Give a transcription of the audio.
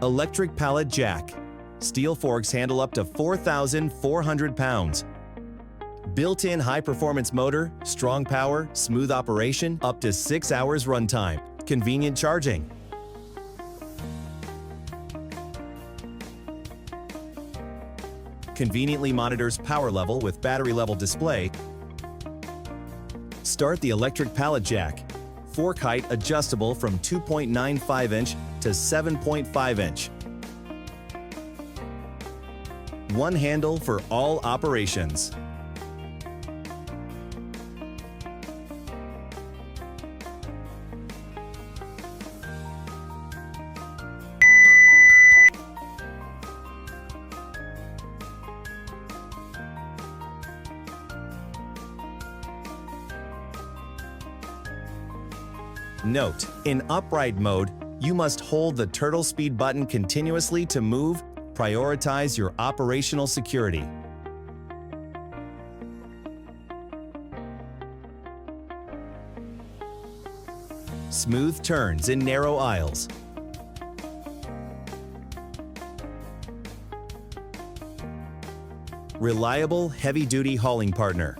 Electric pallet jack. Steel forks handle up to 4,400 pounds. Built-in high-performance motor, strong power, smooth operation, up to 6 hours runtime. Convenient charging. Conveniently monitors power level with battery level display. Start the electric pallet jack. Fork height adjustable from 2.95 inch to 7.5 inch. One handle for all operations. Note: in upright mode, you must hold the turtle speed button continuously to move. Prioritize your operational security. Smooth turns in narrow aisles. Reliable heavy-duty hauling partner.